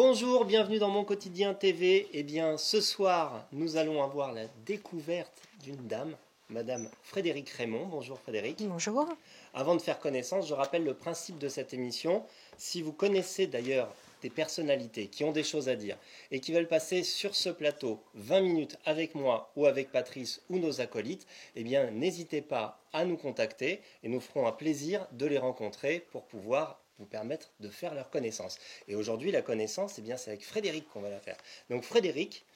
Bonjour, bienvenue dans Mon Quotidien TV. Eh bien, ce soir, nous allons avoir la découverte d'une dame, Madame Frédérique Raymond. Bonjour Frédérique. Bonjour. Avant de faire connaissance, je rappelle le principe de cette émission. Si vous connaissez d'ailleurs des personnalités qui ont des choses à dire et qui veulent passer sur ce plateau 20 minutes avec moi ou avec Patrice ou nos acolytes, eh bien, n'hésitez pas à nous contacter et nous ferons un plaisir de les rencontrer pour pouvoir vous permettre de faire leur connaissance. Et aujourd'hui, la connaissance, eh bien, c'est avec Frédérique qu'on va la faire. Donc Frédérique,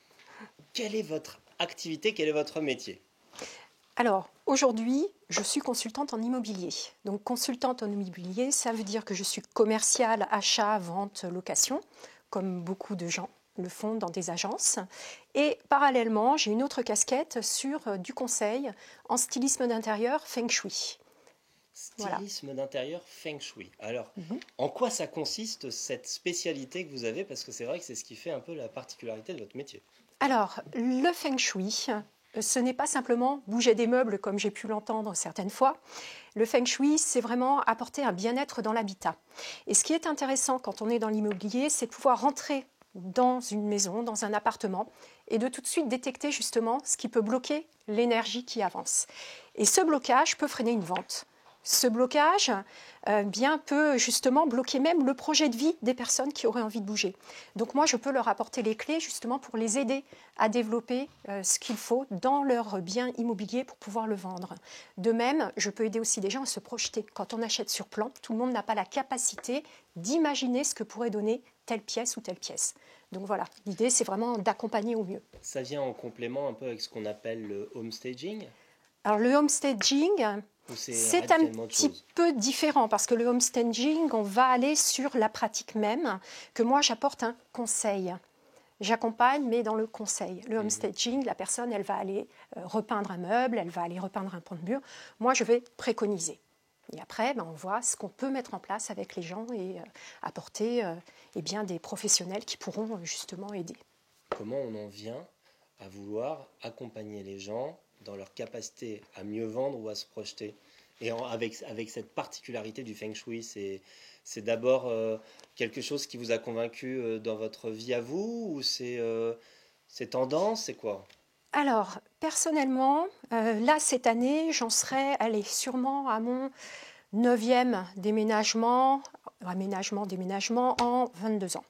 quelle est votre activité, quel est votre métier ? Alors, aujourd'hui, je suis consultante en immobilier. Donc, consultante en immobilier, ça veut dire que je suis commerciale, achat, vente, location, comme beaucoup de gens le font dans des agences. Et parallèlement, j'ai une autre casquette sur du conseil en stylisme d'intérieur Feng Shui. Stylisme d'intérieur Feng Shui. Alors, en quoi ça consiste cette spécialité que vous avez ? Parce que c'est vrai que c'est ce qui fait un peu la particularité de votre métier. Alors, le Feng Shui, ce n'est pas simplement bouger des meubles comme j'ai pu l'entendre certaines fois. Le Feng Shui, c'est vraiment apporter un bien-être dans l'habitat. Et ce qui est intéressant quand on est dans l'immobilier, c'est de pouvoir rentrer dans une maison, dans un appartement, et de tout de suite détecter justement ce qui peut bloquer l'énergie qui avance. Et ce blocage peut freiner une vente. Ce blocage peut justement bloquer même le projet de vie des personnes qui auraient envie de bouger. Donc moi, je peux leur apporter les clés justement pour les aider à développer ce qu'il faut dans leur bien immobilier pour pouvoir le vendre. De même, je peux aider aussi des gens à se projeter. Quand on achète sur plan, tout le monde n'a pas la capacité d'imaginer ce que pourrait donner telle pièce ou telle pièce. Donc voilà, l'idée, c'est vraiment d'accompagner au mieux. Ça vient en complément un peu avec ce qu'on appelle le homestaging ? Alors le homestaging, c'est un petit peu différent parce que le homestaging, on va aller sur la pratique même, que moi j'apporte un conseil. J'accompagne, mais dans le conseil. Le homestaging, la personne, elle va aller repeindre un meuble, elle va aller repeindre un pan de mur. Moi, je vais préconiser. Et après, on voit ce qu'on peut mettre en place avec les gens et apporter des professionnels qui pourront justement aider. Comment on en vient à vouloir accompagner les gens dans leur capacité à mieux vendre ou à se projeter ? Et avec cette particularité du Feng Shui, c'est d'abord quelque chose qui vous a convaincu dans votre vie à vous, ou c'est tendance, c'est quoi ? Alors, personnellement, là, cette année, j'en serais sûrement à mon 9e déménagement en 22 ans.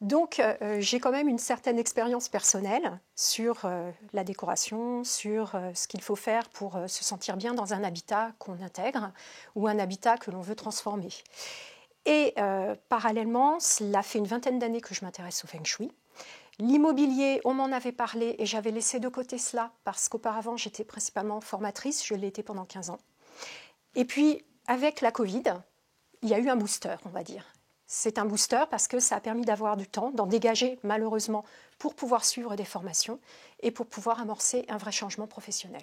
Donc, j'ai quand même une certaine expérience personnelle sur la décoration, sur ce qu'il faut faire pour se sentir bien dans un habitat qu'on intègre ou un habitat que l'on veut transformer. Et parallèlement, cela fait une 20aine d'années que je m'intéresse au Feng Shui. L'immobilier, on m'en avait parlé et j'avais laissé de côté cela parce qu'auparavant, j'étais principalement formatrice, je l'ai été pendant 15 ans. Et puis, avec la Covid, il y a eu un booster, on va dire. C'est un booster parce que ça a permis d'avoir du temps, d'en dégager malheureusement pour pouvoir suivre des formations et pour pouvoir amorcer un vrai changement professionnel.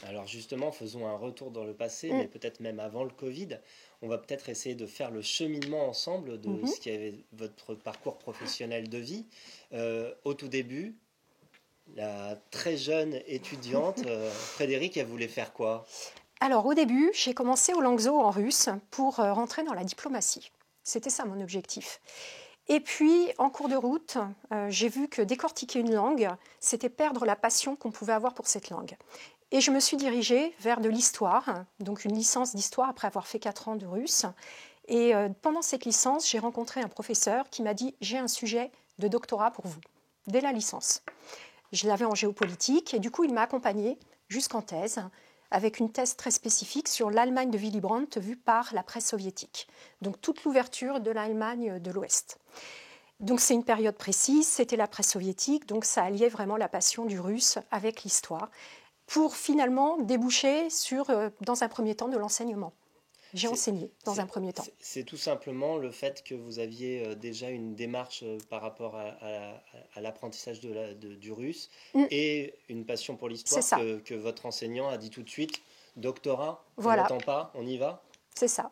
Alors justement, faisons un retour dans le passé, mais peut-être même avant le Covid. On va peut-être essayer de faire le cheminement ensemble de ce qui avait votre parcours professionnel de vie. Au tout début, la très jeune étudiante, Frédérique, elle voulait faire quoi ? Alors au début, j'ai commencé au Langso en russe pour rentrer dans la diplomatie. C'était ça mon objectif. Et puis, en cours de route, j'ai vu que décortiquer une langue, c'était perdre la passion qu'on pouvait avoir pour cette langue. Et je me suis dirigée vers de l'histoire, donc une licence d'histoire après avoir fait 4 ans de russe. Et pendant cette licence, j'ai rencontré un professeur qui m'a dit « J'ai un sujet de doctorat pour vous », dès la licence. Je l'avais en géopolitique et du coup, il m'a accompagnée jusqu'en thèse, avec une thèse très spécifique sur l'Allemagne de Willy Brandt vue par la presse soviétique. Donc toute l'ouverture de l'Allemagne de l'Ouest. Donc c'est une période précise, c'était la presse soviétique, donc ça alliait vraiment la passion du russe avec l'histoire, pour finalement déboucher sur, dans un premier temps, de l'enseignement. J'ai enseigné dans un premier temps. C'est tout simplement le fait que vous aviez déjà une démarche par rapport à l'apprentissage du russe et une passion pour l'histoire que votre enseignant a dit tout de suite, doctorat, on n'attend pas, on y va. C'est ça.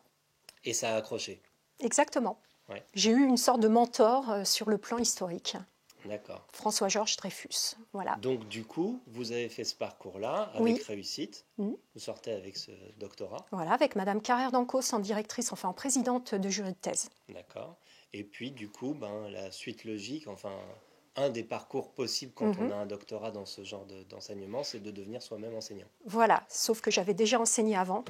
Et ça a accroché. Exactement. Ouais. J'ai eu une sorte de mentor sur le plan historique. D'accord. François-Georges Dreyfus. Voilà. Donc du coup, vous avez fait ce parcours-là avec réussite. Vous sortez avec ce doctorat. Voilà, avec Madame Carrère d'Ancos en directrice, en présidente de jury de thèse. D'accord. Et puis, du coup, la suite logique, enfin, un des parcours possibles quand on a un doctorat dans ce genre d'enseignement, c'est de devenir soi-même enseignant. Voilà, sauf que j'avais déjà enseigné avant.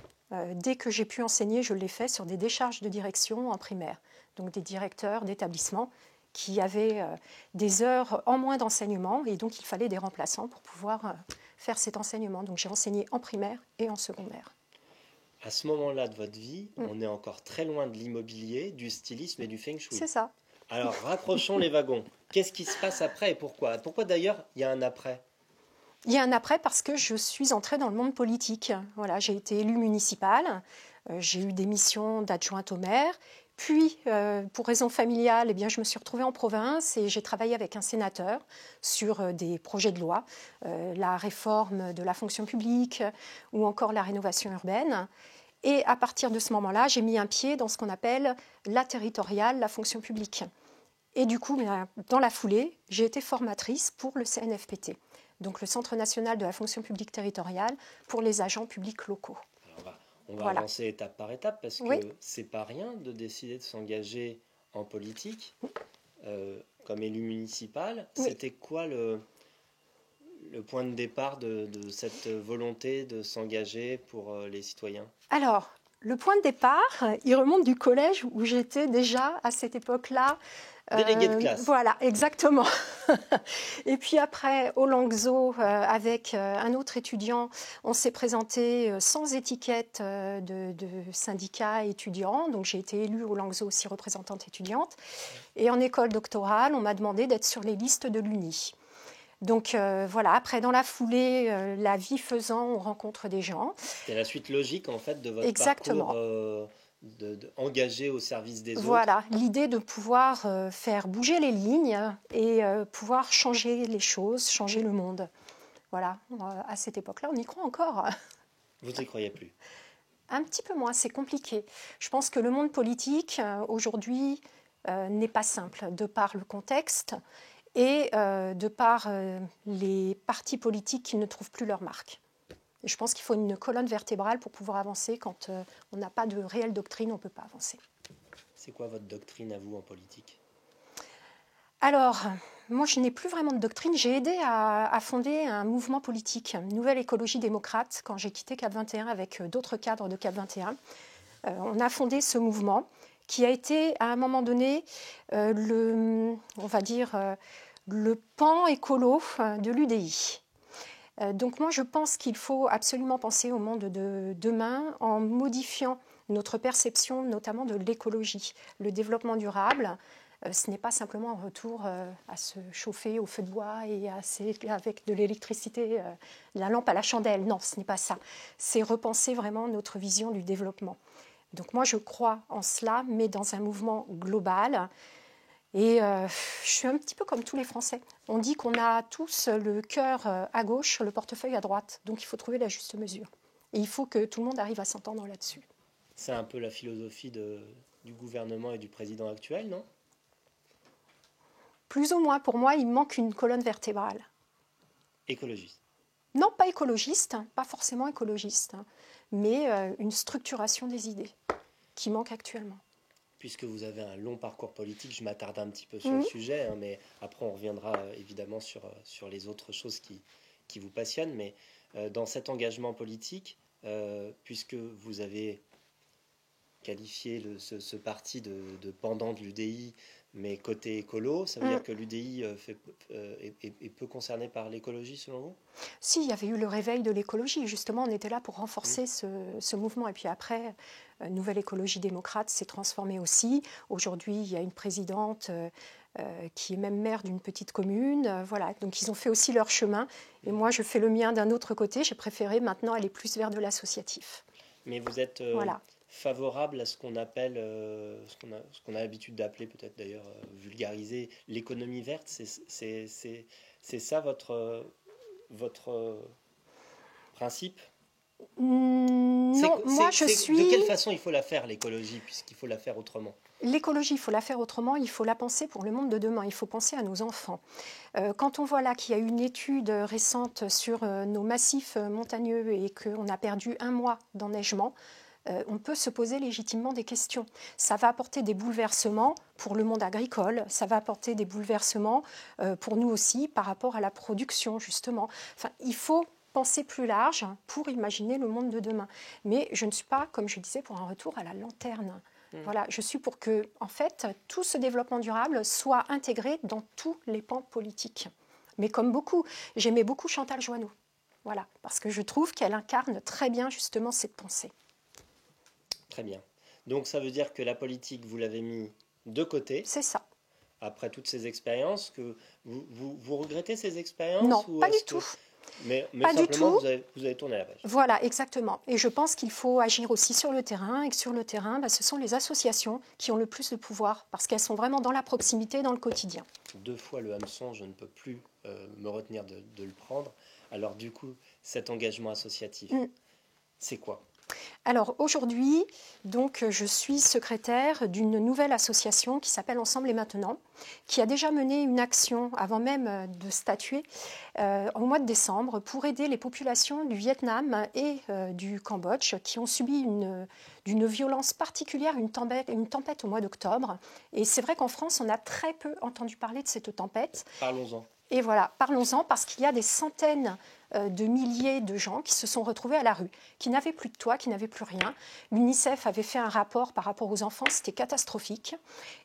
Dès que j'ai pu enseigner, je l'ai fait sur des décharges de direction en primaire. Donc des directeurs d'établissements qui avaient des heures en moins d'enseignement et donc il fallait des remplaçants pour pouvoir faire cet enseignement. Donc j'ai enseigné en primaire et en secondaire. À ce moment-là de votre vie, on est encore très loin de l'immobilier, du stylisme et du feng shui. C'est ça. Alors, raccrochons les wagons. Qu'est-ce qui se passe après et pourquoi? Pourquoi d'ailleurs il y a un après? Il y a un après parce que je suis entrée dans le monde politique. Voilà, j'ai été élue municipale, j'ai eu des missions d'adjointe au maire. Puis, pour raison familiale, eh bien, je me suis retrouvée en province et j'ai travaillé avec un sénateur sur des projets de loi, la réforme de la fonction publique ou encore la rénovation urbaine. Et à partir de ce moment-là, j'ai mis un pied dans ce qu'on appelle la territoriale, la fonction publique. Et du coup, dans la foulée, j'ai été formatrice pour le CNFPT, donc le Centre national de la fonction publique territoriale pour les agents publics locaux. Alors, on va avancer étape par étape parce que c'est pas rien de décider de s'engager en politique comme élu municipal. C'était quoi le point de départ de cette volonté de s'engager pour les citoyens? Alors, le point de départ, il remonte du collège où j'étais déjà à cette époque-là. Délégué de classe. Voilà, exactement. Et puis après, au Langso, avec un autre étudiant, on s'est présenté sans étiquette de syndicat étudiant. Donc j'ai été élue au Langso aussi représentante étudiante. Et en école doctorale, on m'a demandé d'être sur les listes de l'UNI. Donc voilà, après dans la foulée, la vie faisant, on rencontre des gens. C'est la suite logique en fait de votre parcours engagé au service des autres. Voilà, l'idée de pouvoir faire bouger les lignes et pouvoir changer les choses, changer le monde. Voilà, à cette époque-là, on y croit encore. Vous n'y croyez plus? Un petit peu moins, c'est compliqué. Je pense que le monde politique, aujourd'hui, n'est pas simple, de par le contexte et de par les partis politiques qui ne trouvent plus leur marque. Et je pense qu'il faut une colonne vertébrale pour pouvoir avancer. Quand on n'a pas de réelle doctrine, on ne peut pas avancer. C'est quoi votre doctrine à vous en politique? Alors, moi, je n'ai plus vraiment de doctrine. J'ai aidé à fonder un mouvement politique, une nouvelle écologie démocrate, quand j'ai quitté Cap 21 avec d'autres cadres de Cap 21. On a fondé ce mouvement qui a été, à un moment donné, le pan écolo de l'UDI. Donc moi, je pense qu'il faut absolument penser au monde de demain en modifiant notre perception, notamment de l'écologie. Le développement durable, ce n'est pas simplement un retour à se chauffer au feu de bois et avec de l'électricité, la lampe à la chandelle. Non, ce n'est pas ça. C'est repenser vraiment notre vision du développement. Donc moi, je crois en cela, mais dans un mouvement global. Et je suis un petit peu comme tous les Français. On dit qu'on a tous le cœur à gauche, le portefeuille à droite. Donc il faut trouver la juste mesure. Et il faut que tout le monde arrive à s'entendre là-dessus. C'est un peu la philosophie du gouvernement et du président actuel, non? Plus ou moins, pour moi, il manque une colonne vertébrale. Écologiste? Non, pas écologiste, pas forcément écologiste, mais une structuration des idées qui manque actuellement. Puisque vous avez un long parcours politique, je m'attarde un petit peu sur le sujet, mais après on reviendra évidemment sur les autres choses qui vous passionnent. Mais dans cet engagement politique, puisque vous avez qualifié ce parti de pendant de l'UDI, mais côté écolo, ça veut dire que l'UDI est peu concerné par l'écologie selon vous? Si, il y avait eu le réveil de l'écologie. Justement, on était là pour renforcer ce mouvement. Et puis après, Nouvelle Écologie démocrate s'est transformée aussi. Aujourd'hui, il y a une présidente qui est même maire d'une petite commune. Voilà, donc ils ont fait aussi leur chemin. Et moi, je fais le mien d'un autre côté. J'ai préféré maintenant aller plus vers de l'associatif. Mais vous êtes favorable à ce qu'on appelle, ce qu'on a l'habitude d'appeler peut-être d'ailleurs vulgariser l'économie verte. C'est ça votre principe? Non, moi je suis... De quelle façon il faut la faire l'écologie, puisqu'il faut la faire autrement? L'écologie, il faut la faire autrement, il faut la penser pour le monde de demain, il faut penser à nos enfants. Quand on voit là qu'il y a une étude récente sur nos massifs montagneux et qu'on a perdu 1 mois d'enneigement, on peut se poser légitimement des questions. Ça va apporter des bouleversements pour le monde agricole, ça va apporter des bouleversements pour nous aussi par rapport à la production, justement. Enfin, il faut penser plus large pour imaginer le monde de demain. Mais je ne suis pas, comme je disais, pour un retour à la lanterne. Voilà, je suis pour que, en fait, tout ce développement durable soit intégré dans tous les pans politiques. Mais comme beaucoup, j'aimais beaucoup Chantal Joanneau. Voilà, parce que je trouve qu'elle incarne très bien justement cette pensée. Très bien. Donc ça veut dire que la politique, vous l'avez mis de côté. C'est ça. Après toutes ces expériences, que vous regrettez ces expériences? Non, ou pas du est-ce que... tout. Mais Pas du simplement, tout. vous avez tourné la page. Voilà, exactement. Et je pense qu'il faut agir aussi sur le terrain, et que sur le terrain, ce sont les associations qui ont le plus de pouvoir, parce qu'elles sont vraiment dans la proximité, dans le quotidien. 2 fois le hameçon, je ne peux plus me retenir de le prendre. Alors du coup, cet engagement associatif, c'est quoi? Alors aujourd'hui, donc, je suis secrétaire d'une nouvelle association qui s'appelle Ensemble et Maintenant, qui a déjà mené une action avant même de statuer au mois de décembre pour aider les populations du Vietnam et du Cambodge qui ont subi d'une violence particulière, une tempête au mois d'octobre. Et c'est vrai qu'en France, on a très peu entendu parler de cette tempête. Parlons-en. Et voilà, parlons-en parce qu'il y a des centaines de milliers de gens qui se sont retrouvés à la rue, qui n'avaient plus de toit, qui n'avaient plus rien. L'UNICEF avait fait un rapport par rapport aux enfants, c'était catastrophique.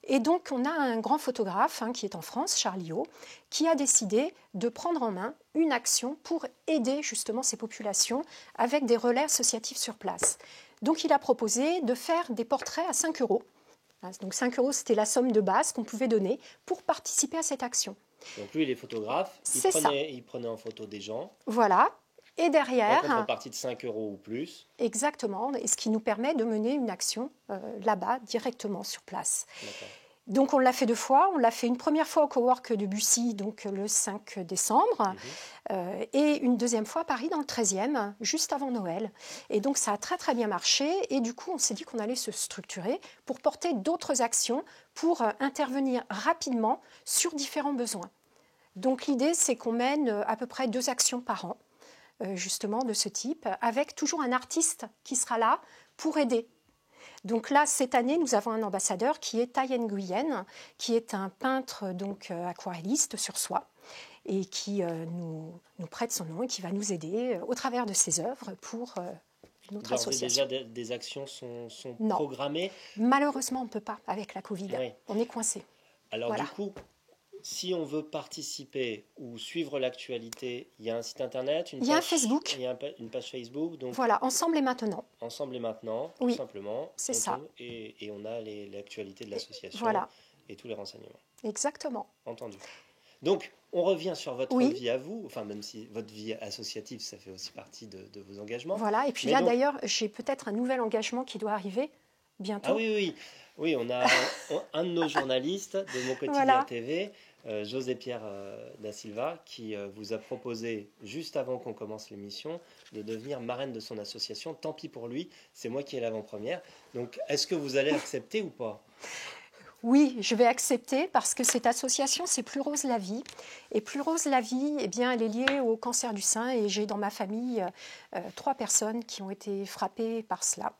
Et donc on a un grand photographe qui est en France, Charlie O, qui a décidé de prendre en main une action pour aider justement ces populations avec des relais associatifs sur place. Donc il a proposé de faire des portraits à 5 euros. Donc 5 euros, c'était la somme de base qu'on pouvait donner pour participer à cette action. Donc lui, il est photographe, il prenait en photo des gens. Voilà. Et derrière... En contrepartie de 5 euros ou plus. Exactement, et ce qui nous permet de mener une action là-bas, directement sur place. D'accord. Donc on l'a fait 2 fois. On l'a fait une première fois au cowork de Bussy, donc le 5 décembre, et une deuxième fois à Paris, dans le 13e, juste avant Noël. Et donc ça a très très bien marché, et du coup on s'est dit qu'on allait se structurer pour porter d'autres actions, pour intervenir rapidement sur différents besoins. Donc l'idée, c'est qu'on mène à peu près 2 actions par an, justement de ce type, avec toujours un artiste qui sera là pour aider. Donc là, cette année, nous avons un ambassadeur qui est Thay Nguyen, qui est un peintre donc aquarelliste sur soie et qui nous prête son nom et qui va nous aider au travers de ses œuvres pour notre association. Déjà, des actions sont programmées? Malheureusement, on ne peut pas avec la Covid. Oui. On est coincé. Alors voilà. Du coup, si on veut participer ou suivre l'actualité, il y a un site internet, il y a un Facebook. Il y a une page Facebook. Donc voilà, Ensemble et Maintenant. Ensemble et Maintenant, tout simplement. C'est ça. Et on a l'actualité de l'association et tous les renseignements. Exactement. Entendu. Donc, on revient sur votre vie à vous, enfin même si votre vie associative, ça fait aussi partie de vos engagements. Voilà, et puis là d'ailleurs, j'ai peut-être un nouvel engagement qui doit arriver bientôt. Ah oui, on a un de nos journalistes de Mon Quotidien TV, José-Pierre da Silva, qui vous a proposé, juste avant qu'on commence l'émission, de devenir marraine de son association. Tant pis pour lui, c'est moi qui ai l'avant-première. Donc, est-ce que vous allez accepter ou pas ? Oui, je vais accepter parce que cette association, c'est Plus Rose la Vie. Et Plus Rose la Vie, eh bien, elle est liée au cancer du sein et j'ai dans ma famille 3 personnes qui ont été frappées par cela.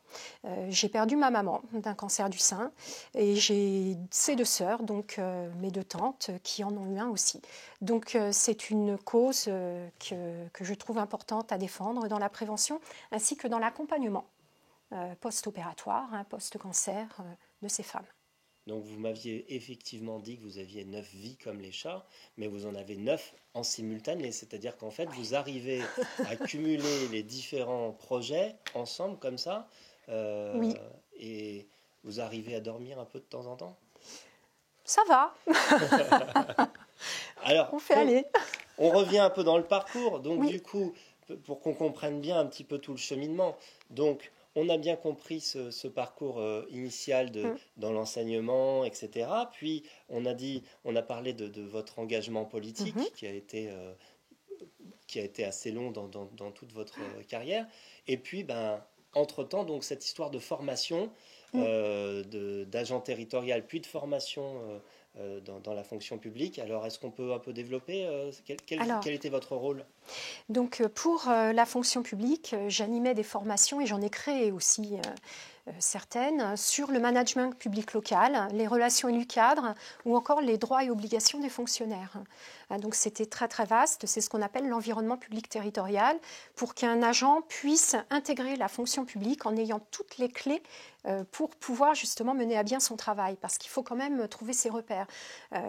J'ai perdu ma maman d'un cancer du sein et j'ai ces 2 sœurs, donc mes 2 tantes, qui en ont eu un aussi. Donc c'est une cause que je trouve importante à défendre dans la prévention ainsi que dans l'accompagnement post-opératoire, post-cancer de ces femmes. Donc vous m'aviez effectivement dit que vous aviez 9 vies comme les chats, mais vous en avez 9 en simultané. C'est-à-dire qu'en fait, vous arrivez à cumuler les différents projets ensemble comme ça. Et vous arrivez à dormir un peu de temps en temps ? Ça va. Alors, on fait aller. On revient un peu dans le parcours. Donc du coup, pour qu'on comprenne bien un petit peu tout le cheminement. Donc, on a bien compris ce parcours initial dans l'enseignement, etc. Puis, on a parlé de votre engagement politique qui a été assez long dans toute votre carrière. Et puis, entre-temps, donc, cette histoire de formation d'agent territorial, puis de formation dans la fonction publique. Alors, est-ce qu'on peut un peu développer quel était votre rôle ? Donc pour la fonction publique, j'animais des formations et j'en ai créé aussi certaines sur le management public local, les relations élus cadres ou encore les droits et obligations des fonctionnaires. Donc c'était très très vaste, c'est ce qu'on appelle l'environnement public territorial pour qu'un agent puisse intégrer la fonction publique en ayant toutes les clés pour pouvoir justement mener à bien son travail, parce qu'il faut quand même trouver ses repères.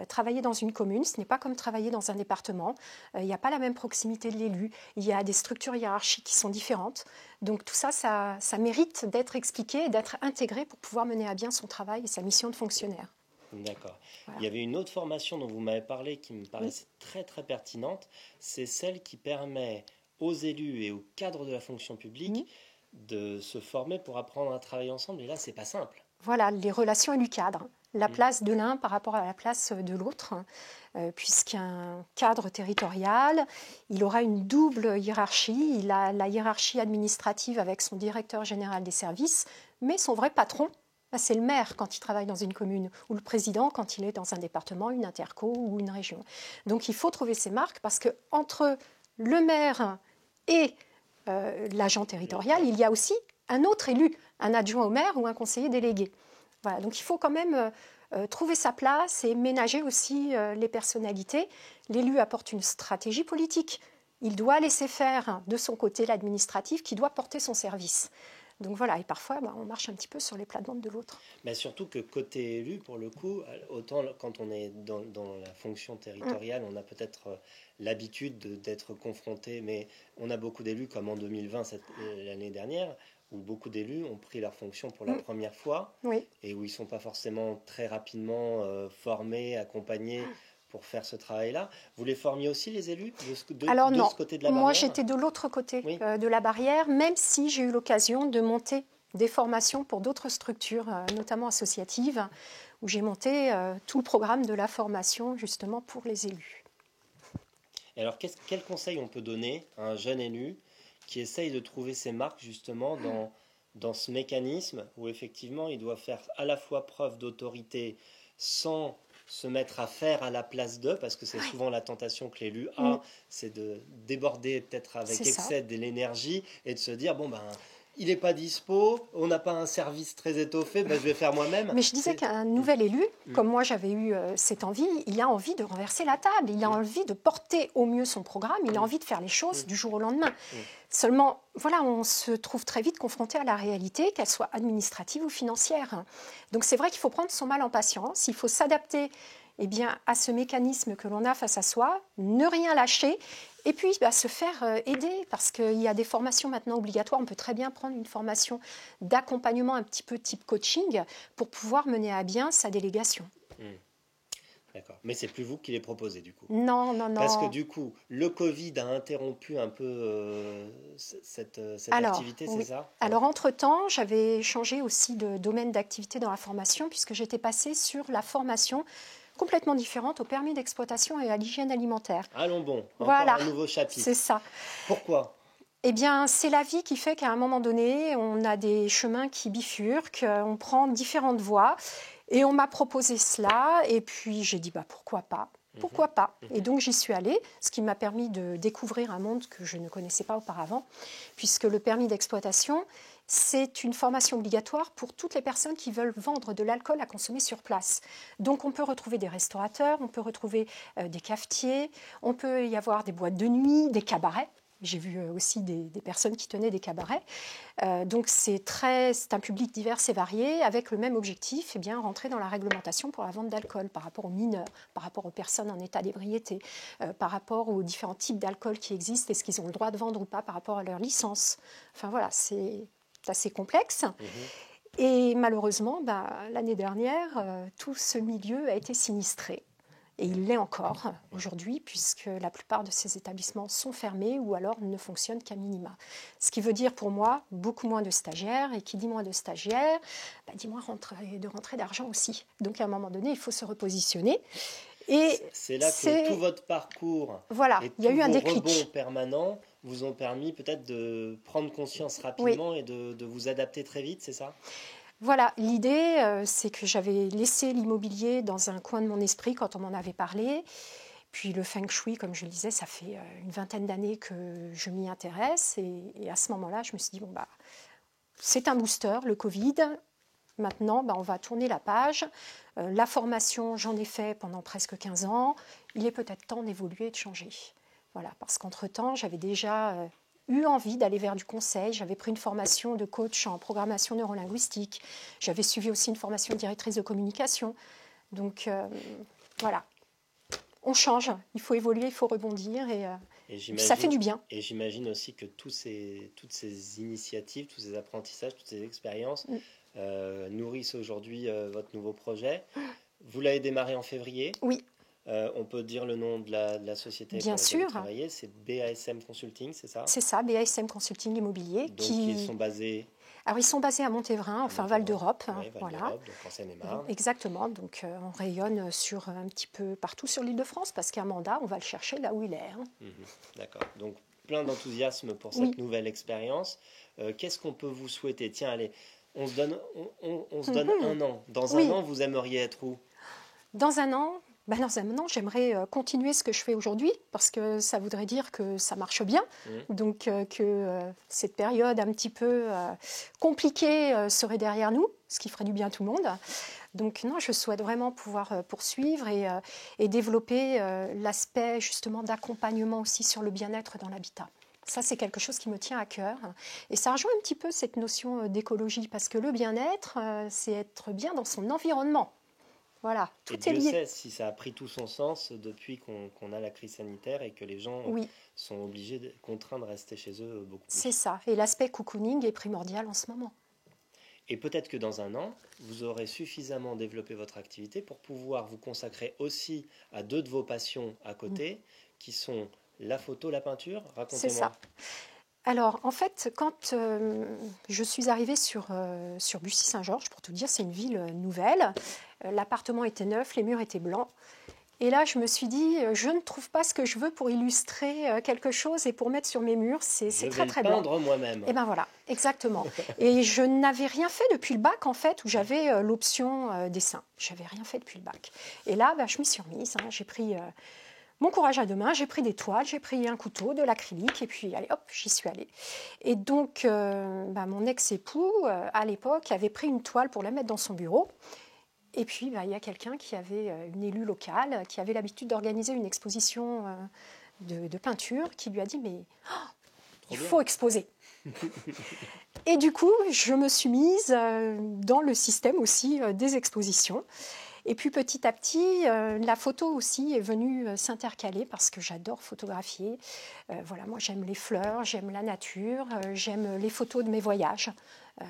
Travailler dans une commune, ce n'est pas comme travailler dans un département, il n'y a pas la même proximité de l'élu, il y a des structures hiérarchiques qui sont différentes, donc tout ça, ça mérite d'être expliqué et d'être intégré pour pouvoir mener à bien son travail et sa mission de fonctionnaire. D'accord. Voilà. Il y avait une autre formation dont vous m'avez parlé qui me paraissait très très pertinente, c'est celle qui permet aux élus et aux cadres de la fonction publique de se former pour apprendre à travailler ensemble. Et là, c'est pas simple. Voilà, les relations élus-cadres, la place de l'un par rapport à la place de l'autre, puisqu'un cadre territorial, il aura une double hiérarchie. Il a la hiérarchie administrative avec son directeur général des services, mais son vrai patron, c'est le maire quand il travaille dans une commune, ou le président quand il est dans un département, une interco ou une région. Donc il faut trouver ses marques, parce qu'entre le maire et l'agent territorial, il y a aussi un autre élu, un adjoint au maire ou un conseiller délégué. Voilà, donc il faut quand même trouver sa place et ménager aussi les personnalités. L'élu apporte une stratégie politique. Il doit laisser faire de son côté l'administratif qui doit porter son service. Donc voilà, et parfois on marche un petit peu sur les plates-bandes de l'autre. Mais surtout que côté élu, pour le coup, autant quand on est dans la fonction territoriale, on a peut-être l'habitude d'être confronté, mais on a beaucoup d'élus, comme en 2020, l'année dernière, où beaucoup d'élus ont pris leur fonction pour la première fois, et où ils ne sont pas forcément très rapidement formés, accompagnés pour faire ce travail-là. Vous les formiez aussi, les élus, Alors non, ce côté de la barrière? Moi j'étais de l'autre côté de la barrière, même si j'ai eu l'occasion de monter des formations pour d'autres structures, notamment associatives, où j'ai monté tout le programme de la formation justement pour les élus. Et alors, quel conseil on peut donner à un jeune élu qui essaye de trouver ses marques justement dans ce mécanisme où effectivement il doit faire à la fois preuve d'autorité sans se mettre à faire à la place d'eux, parce que c'est souvent la tentation que l'élu a, c'est de déborder peut-être avec excès de l'énergie et de se dire, bon ben, il n'est pas dispo, on n'a pas un service très étoffé, ben, je vais faire moi-même. Mais je disais qu'un nouvel élu, comme moi j'avais eu cette envie, il a envie de renverser la table, il a envie de porter au mieux son programme, il a envie de faire les choses du jour au lendemain. Seulement, voilà, on se trouve très vite confronté à la réalité, qu'elle soit administrative ou financière. Donc c'est vrai qu'il faut prendre son mal en patience, il faut s'adapter à ce mécanisme que l'on a face à soi, ne rien lâcher, et puis se faire aider, parce qu'il y a des formations maintenant obligatoires. On peut très bien prendre une formation d'accompagnement un petit peu type coaching pour pouvoir mener à bien sa délégation. D'accord. Mais c'est plus vous qui les proposez du coup. Non. Parce que du coup, le Covid a interrompu un peu cette activité, c'est ça? Alors entre-temps, j'avais changé aussi de domaine d'activité dans la formation, puisque j'étais passée sur la formation complètement différente au permis d'exploitation et à l'hygiène alimentaire. Allons bon, encore un nouveau chapitre. C'est ça. Pourquoi? Eh bien, c'est la vie qui fait qu'à un moment donné, on a des chemins qui bifurquent, on prend différentes voies. Et on m'a proposé cela, et puis j'ai dit pourquoi pas. Pourquoi pas? Et donc j'y suis allée, ce qui m'a permis de découvrir un monde que je ne connaissais pas auparavant, puisque le permis d'exploitation, c'est une formation obligatoire pour toutes les personnes qui veulent vendre de l'alcool à consommer sur place. Donc on peut retrouver des restaurateurs, on peut retrouver des cafetiers, on peut y avoir des boîtes de nuit, des cabarets. J'ai vu aussi des personnes qui tenaient des cabarets. Donc c'est un public divers et varié, avec le même objectif, rentrer dans la réglementation pour la vente d'alcool par rapport aux mineurs, par rapport aux personnes en état d'ébriété, par rapport aux différents types d'alcool qui existent, est-ce qu'ils ont le droit de vendre ou pas par rapport à leur licence. Enfin voilà, c'est assez complexe. Et malheureusement, l'année dernière, tout ce milieu a été sinistré. Et il l'est encore aujourd'hui, puisque la plupart de ces établissements sont fermés ou alors ne fonctionnent qu'à minima. Ce qui veut dire pour moi beaucoup moins de stagiaires, et qui dit moins de stagiaires, dit moins de rentrée d'argent aussi. Donc à un moment donné, il faut se repositionner. Et c'est là que tout votre parcours et il y a eu un déclic. Rebonds permanents vous ont permis peut-être de prendre conscience rapidement et de vous adapter très vite, c'est ça? Voilà, l'idée, c'est que j'avais laissé l'immobilier dans un coin de mon esprit quand on m'en avait parlé. Puis le feng shui, comme je le disais, ça fait une vingtaine d'années que je m'y intéresse. Et à ce moment-là, je me suis dit, bon, c'est un booster, le Covid. Maintenant, on va tourner la page. La formation, j'en ai fait pendant presque 15 ans. Il est peut-être temps d'évoluer et de changer. Voilà, parce qu'entre-temps, j'avais déjà eu envie d'aller vers du conseil. J'avais pris une formation de coach en programmation neurolinguistique. J'avais suivi aussi une formation de directrice de communication. Donc, voilà. On change, il faut évoluer, il faut rebondir et ça fait du bien. Et j'imagine aussi que toutes ces initiatives, tous ces apprentissages, toutes ces expériences nourrissent aujourd'hui votre nouveau projet. Vous l'avez démarré en février. Oui. On peut dire le nom de la société bien pour laquelle vous travaillez, c'est BASM Consulting, c'est ça? C'est ça, BASM Consulting Immobilier. Donc ils sont basés... Alors, ils sont basés à Montévrain, enfin Val d'Europe. Oui, Val d'Europe, donc en Seine-et-Marne. Exactement, donc on rayonne un petit peu partout sur l'île de France, parce qu'un mandat, on va le chercher là où il est. D'accord, donc plein d'enthousiasme pour cette nouvelle expérience. Qu'est-ce qu'on peut vous souhaiter? Tiens, allez, on se donne un an. Dans un an, vous aimeriez être où? Dans un an, j'aimerais continuer ce que je fais aujourd'hui, parce que ça voudrait dire que ça marche bien. Donc, que cette période un petit peu compliquée serait derrière nous, ce qui ferait du bien à tout le monde. Donc, non, je souhaite vraiment pouvoir poursuivre et développer l'aspect justement d'accompagnement aussi sur le bien-être dans l'habitat. Ça, c'est quelque chose qui me tient à cœur. Et ça rejoint un petit peu cette notion d'écologie, parce que le bien-être, c'est être bien dans son environnement. Voilà, tout est lié. Dieu sait si ça a pris tout son sens depuis qu'on a la crise sanitaire et que les gens sont obligés, contraints de rester chez eux beaucoup plus. C'est ça. Et l'aspect cocooning est primordial en ce moment. Et peut-être que dans un an, vous aurez suffisamment développé votre activité pour pouvoir vous consacrer aussi à deux de vos passions à côté, qui sont la photo, la peinture. Racontez-moi. C'est ça. Alors, en fait, quand je suis arrivée sur Bussy-Saint-Georges, pour tout dire, c'est une ville nouvelle. L'appartement était neuf, les murs étaient blancs. Et là, je me suis dit, je ne trouve pas ce que je veux pour illustrer quelque chose et pour mettre sur mes murs. C'est très, très blanc. Je vais le peindre moi-même. Et bien voilà, exactement. Et je n'avais rien fait depuis le bac, en fait, où j'avais l'option dessin. Je n'avais rien fait depuis le bac. Et là, je m'y suis remise. J'ai pris... mon courage à deux mains, j'ai pris des toiles, j'ai pris un couteau, de l'acrylique, et puis allez, hop, j'y suis allée. Et donc, mon ex-époux, à l'époque, avait pris une toile pour la mettre dans son bureau. Et puis, il y a quelqu'un qui avait, une élue locale, qui avait l'habitude d'organiser une exposition de peinture, qui lui a dit, mais il faut exposer. Et du coup, je me suis mise dans le système aussi des expositions. Et puis petit à petit, la photo aussi est venue s'intercaler parce que j'adore photographier. Voilà, moi j'aime les fleurs, j'aime la nature, j'aime les photos de mes voyages.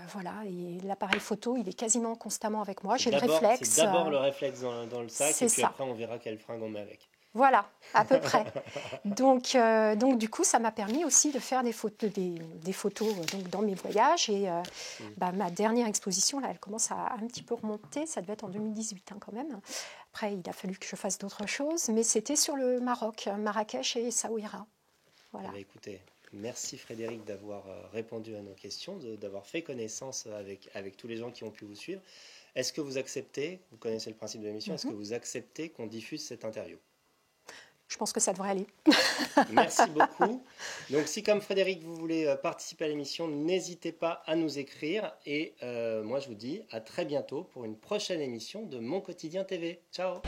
Voilà, et l'appareil photo, il est quasiment constamment avec moi. J'ai le réflexe. C'est d'abord le réflexe dans le sac et puis après on verra quelle fringue on met avec. Voilà, à peu près. Donc, du coup, ça m'a permis aussi de faire des photos donc, dans mes voyages. Et ma dernière exposition, là, elle commence à un petit peu remonter. Ça devait être en 2018 quand même. Après, il a fallu que je fasse d'autres choses. Mais c'était sur le Maroc, Marrakech et Essaouira. Voilà. Écoutez, merci Frédéric d'avoir répondu à nos questions, d'avoir fait connaissance avec tous les gens qui ont pu vous suivre. Est-ce que vous acceptez, vous connaissez le principe de l'émission, est-ce que vous acceptez qu'on diffuse cette interview ? Je pense que ça devrait aller. Merci beaucoup. Donc, si comme Frédéric, vous voulez participer à l'émission, n'hésitez pas à nous écrire. Et moi, je vous dis à très bientôt pour une prochaine émission de Mon Quotidien TV. Ciao.